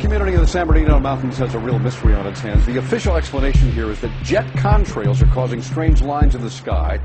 community of the San Bernardino Mountains has a real mystery on its hands. The official explanation here is that jet contrails are causing strange lines in the sky,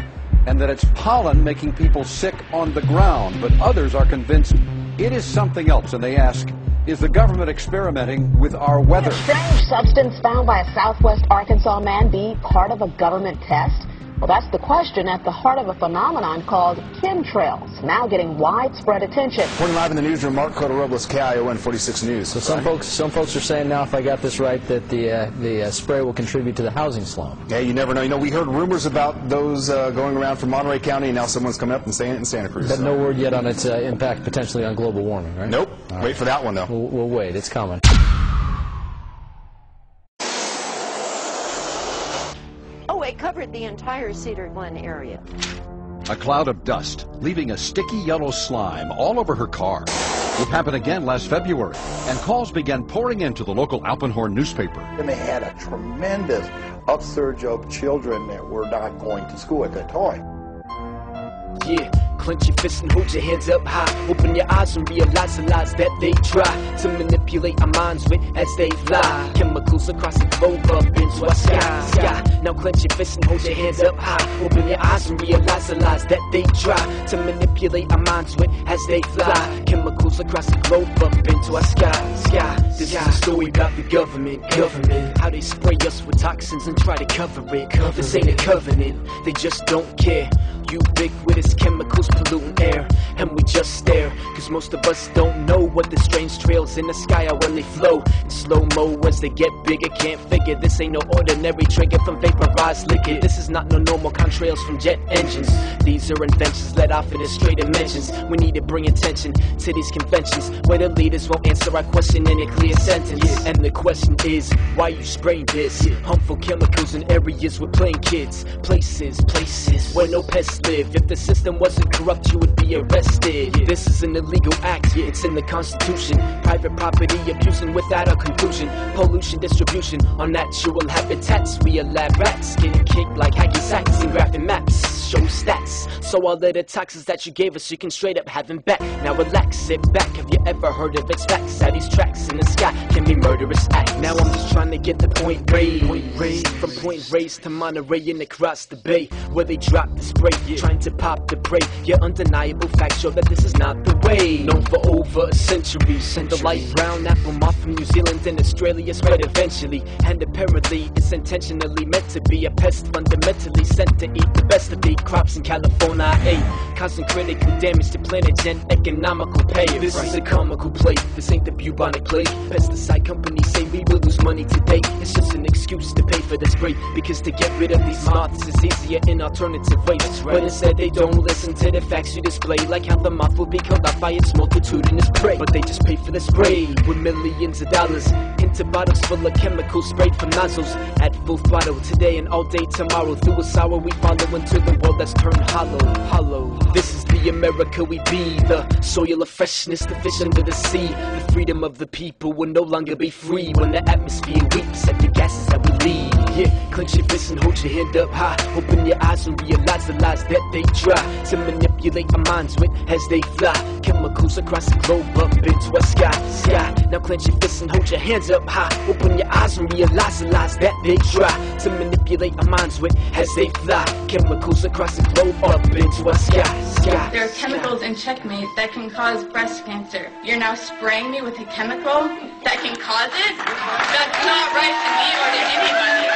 and that it's pollen making people sick on the ground. But others are convinced it is something else, and they ask, is the government experimenting with our weather? A strange substance found by a southwest Arkansas man be part of a government test? Well, that's the question at the heart of a phenomenon called chemtrails, now getting widespread attention. Reporting live in the newsroom, Mark Cota-Robles, KION 46 News. So some folks are saying now, if I got this right, that the spray will contribute to the housing slump. Yeah, you never know. You know, we heard rumors about those going around from Monterey County, and now someone's coming up and saying it in Santa Cruz. But no word yet on its impact potentially on global warming, right? Nope. Wait for that one, though. We'll wait. It's coming. Oh, it covered the entire Cedar Glen area. A cloud of dust, leaving a sticky yellow slime all over her car. It happened again last February, and calls began pouring into the local Alpenhorn newspaper. And they had a tremendous upsurge of children that were not going to school at that time. Yeah, clench your fists and hold your hands up high. Open your eyes and realize the lies that they try to manipulate our minds with as they fly. Chemicals across the globe up into our sky. Now clench your fists and hold your hands up high. Open your eyes and realize the lies that they try to manipulate our minds with as they fly. Chemicals across the globe up into our sky. This is a story about the government. How they spray us with toxins and try to cover it. This ain't a covenant, they just don't care. Ubiquitous chemicals polluting air, and we just stare, cause most of us don't know what the strange trails in the sky are when they flow in slow-mo as they get bigger. Can't figure this ain't no ordinary trigger from vaporized liquor. This is not no normal contrails from jet engines. These are inventions let off in the straight dimensions. We need to bring attention to these conventions where the leaders won't answer our question in a clear sentence. And the question is, why you spraying this? Harmful chemicals in areas with playing kids, places where no pests live. If the system wasn't corrupt, you would be arrested. This is an illegal act, it's in the Constitution. Private property abusing without a conclusion. Pollution distribution on natural habitats. We are lab rats getting kicked like hacky sacks and graphing maps. Show stats, so all of the toxins that you gave us, you can straight up have them back. Now relax, sit back. Have you ever heard of its facts? How these tracks in the sky can be murderous acts. Now I'm just trying to get the point raised. From Point Reyes to Monterey and across the bay, where they drop the spray, trying to pop the prey. Your undeniable facts show that this is not the way. Known for over a century, sent the light brown apple moth from New Zealand and Australia spread eventually. And apparently it's intentionally meant to be a pest, fundamentally sent to eat the best of the crops in California. Causing critical damage to planet and economical pay. This is a comical play, this ain't the bubonic plague. Pesticide companies say we will lose money today. It's just an excuse to pay for the spray, because to get rid of these moths is easier in alternative ways. But instead they don't listen to the facts you display, like how the moth will be killed off by its multitudinous prey. But they just pay for the spray with millions of dollars into bottles full of chemicals sprayed from nozzles at full throttle. Today and all day tomorrow, through a sorrow we follow into the world that's turned hollow. This is the America we be, the soil of freshness, the fish under the sea. The freedom of the people will no longer be free when the atmosphere weeps at the gases that we leave. Yeah, clench your fists and hold your hand up high. Open your eyes and realize the lies that they try to manipulate our minds with as they fly. Chemicals across the globe up into our sky. Now clench your fists and hold your hands up high. Open your eyes and realize the lies that they try to manipulate our minds with as they fly. Chemicals across the globe up into our sky. There are chemicals in Checkmate that can cause breast cancer. You're now spraying me with a chemical that can cause it? That's not right to me or to anybody.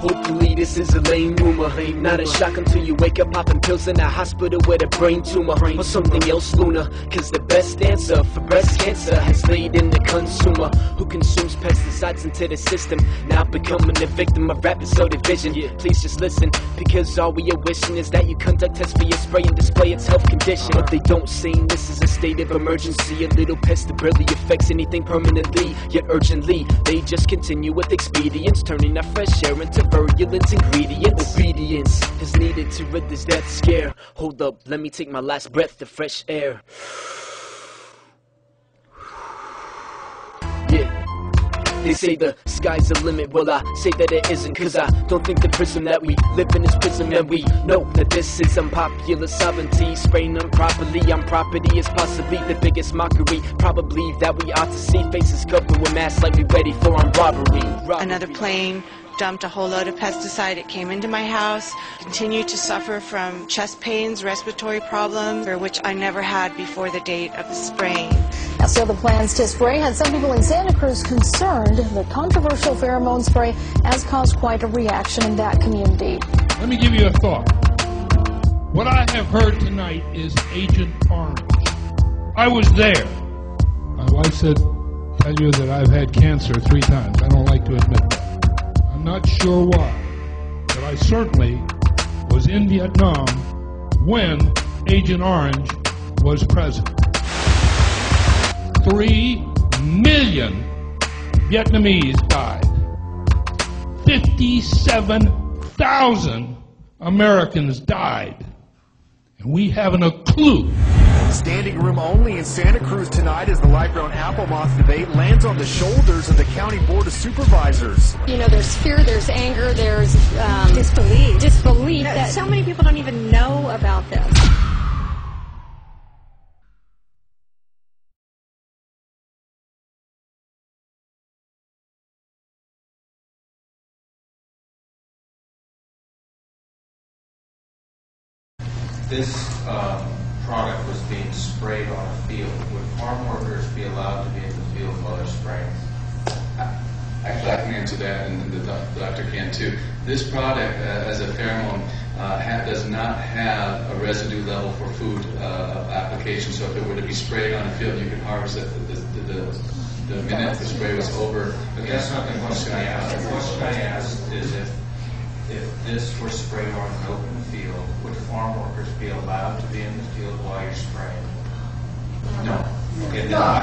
Hopefully this is a lame rumor, not a shock until you wake up popping pills in a hospital with a brain tumor or something else lunar. Cause the best answer for breast cancer has laid in the consumer who consumes pesticides into the system, now becoming a victim of episodic vision. Please just listen, because all we are wishing is that you conduct tests for your spray and display its health condition. But they don't saying this is a state of emergency. A little pest that barely affects anything permanently, yet urgently they just continue with expedients, turning our fresh air into virulent ingredients. Obedience is needed to rid this death scare. Hold up, let me take my last breath of fresh air. Yeah. They say the sky's the limit, well I say that it isn't, cause I don't think the prism that we live in is prism. And we know that this is unpopular sovereignty, spraying them properly on property is possibly the biggest mockery. Probably that we ought to see faces covered with masks like we ready for armed robbery. Another plane dumped a whole load of pesticide. It came into my house. Continued to suffer from chest pains, respiratory problems, which I never had before the date of the spraying. Now, still, the plans to spray had some people in Santa Cruz concerned. The controversial pheromone spray has caused quite a reaction in that community. Let me give you a thought. What I have heard tonight is Agent Orange. I was there. My wife said, tell you that I've had cancer 3 times. I don't like to admit that. I'm not sure why, but I certainly was in Vietnam when Agent Orange was president. 3 million Vietnamese died. 57,000 Americans died. And we haven't a clue. Standing room only in Santa Cruz tonight as the light-brown apple moth debate lands on the shoulders of the County Board of Supervisors. You know, there's fear, there's anger, there's disbelief. Disbelief that so many people don't even know about this. This product was being sprayed on a field. Would farm workers be allowed to be in the field while they're spraying? Actually, I can answer that, and the doctor can too. This product, as a pheromone, does not have a residue level for food application. So if it were to be sprayed on a field, you could harvest it the minute the spray was over. But that's not the question I asked. The question I asked is if this were sprayed on an open field, would farm workers be allowed to be in the field while you're spraying? No. Okay, then why